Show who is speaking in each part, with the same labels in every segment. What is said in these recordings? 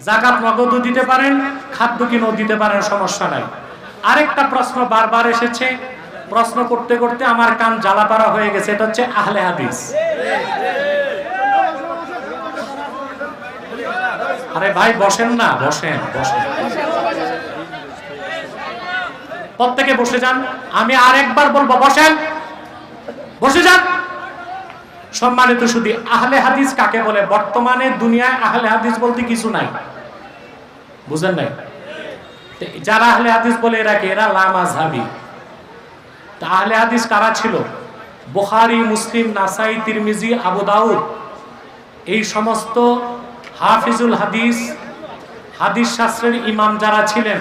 Speaker 1: যাকাত নগদও দিতে পারেন, খাদ্য কিনেও দিতে পারেন, সমস্যা নাই। আরেকটা প্রশ্ন বারবার এসেছে, প্রশ্ন করতে করতে আমার কান জ্বালাপাড়া হয়ে গেছে, এটা হচ্ছে আহলে হাদিস। আরে ভাই বসেন না, বসেন বসেন, প্রত্যেকে বসে যান। আমি আরেকবার বলবো, বসেন, বসে যান। সম্মানিত শুধু আহলে হাদিস কাকে বলে? বর্তমানে দুনিয়ায় আহলে হাদিস বলতে কিছু নাই, বুঝেন নাই? যারা আহলে হাদিস বলে এরা কে? এরা লামাযহাবী। তা আহলে হাদিস কারা ছিল? বুখারী, মুসলিম, নাসাই, তিরমিজি, আবু দাউদ, এই সমস্ত হাফিজুল হাদিস, হাদিস শাস্ত্রের ইমাম যারা ছিলেন,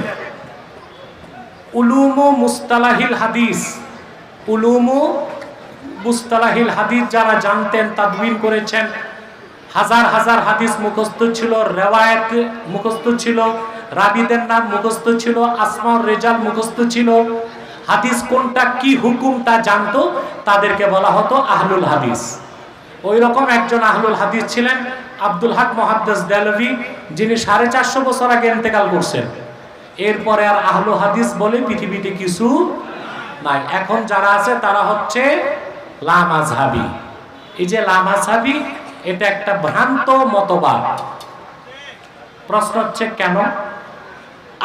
Speaker 1: উলুমু মুস্তালাহিল হাদিস, উলুমু মুস্তালাহিল হাদিস যারা জানতেন, তাদবিন করেছেন, হাজার হাজার হাদিস মুখস্থ ছিল, রিওয়ায়াত মুখস্থ ছিল, রাবীদের নাম মুখস্থ ছিল, আসমাউর রিজাল মুখস্থ ছিল, হাদিস কোনটা কি হুকুম তা জানতো, তাদেরকে বলা হতো আহলুল হাদিস। ওই রকম একজন আহলুল হাদিস ছিলেন আব্দুল হক মুহাদ্দিস দেলভি, যিনি 450 বছর আগে ইন্তেকাল করছেন। এরপরে আর আহলুল হাদিস বলে পৃথিবীতে কিছু নাই। এখন যারা আছে তারা হচ্ছে লামাযহাবী। এই যে লামাযহাবী, এটা একটা ভ্রান্ত মতবাদ। প্রশ্ন হচ্ছে কেন?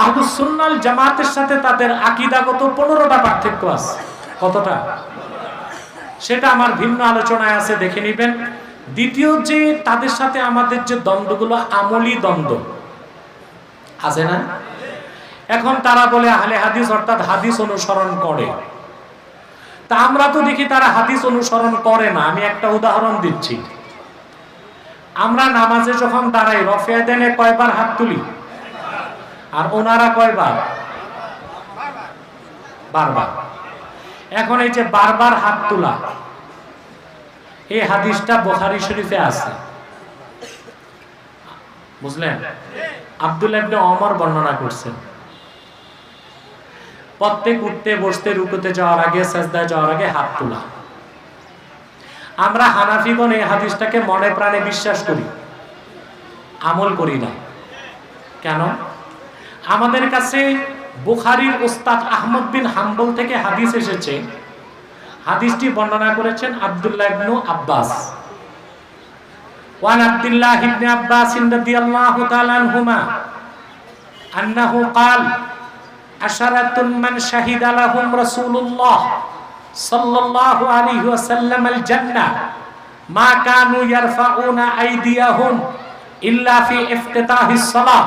Speaker 1: আহলুস সুন্নাহ ওয়াল জামাতের সাথে তাদের আকীদাগত 15টা পার্থক্য আছে। কতটা? সেটা আমার ভিন্ন আলোচনায় আছে, দেখে নেবেন। দ্বিতীয় যে তাদের সাথে আমাদের যে দ্বন্দ্বগুলো, আমলি দ্বন্দ্ব আছে না? এখন তারা বলে আহলে হাদিস অর্থাৎ হাদিস অনুসরণ করে। তা আমরা তো দেখি তারা হাদিস অনুসরণ করে না। আমি একটা উদাহরণ দিচ্ছি। আমরা নামাজে যখন দাঁড়াই, রফে দেনে কয়বার হাত তুলি? আর ওনারা কয়বার? বারবার। এখন এই যে বারবার হাত তোলা, এই হাদিসটা বুখারী শরীফে আছে, বুঝলেন? আব্দুল্লাহ ইবনে ওমর বর্ণনা করছেন, প্রত্যেক উঠতে বসতে, রুকুতে যাওয়ার আগে, সাজদায় যাওয়ার আগে হাত তোলা। আমরা হানাফিগণ এই হাদিসটাকে মনে প্রাণে বিশ্বাস করি, আমল করি না। কেন? আমাদের কাছে বুখারীর উস্তাদ আহমদ বিন হাম্বল থেকে হাদিস এসেছে। হাদিসটি বর্ণনা করেছেন আব্দুল্লাহ ইবনে আব্বাস। ওয়ান আব্দুল্লাহ ইবনে আব্বাস রাদিয়াল্লাহু তাআলা আনহুমা আন্নাহু ক্বাল আশারাতুন মান শাহিদা লাহুম রাসূলুল্লাহ সাল্লাল্লাহু আলাইহি ওয়াসাল্লাম আল জান্নাহ মা কানু ইয়ারফাউনা আইদিয়াহুম ইল্লা ফি ইফতিতাহিস সালাহ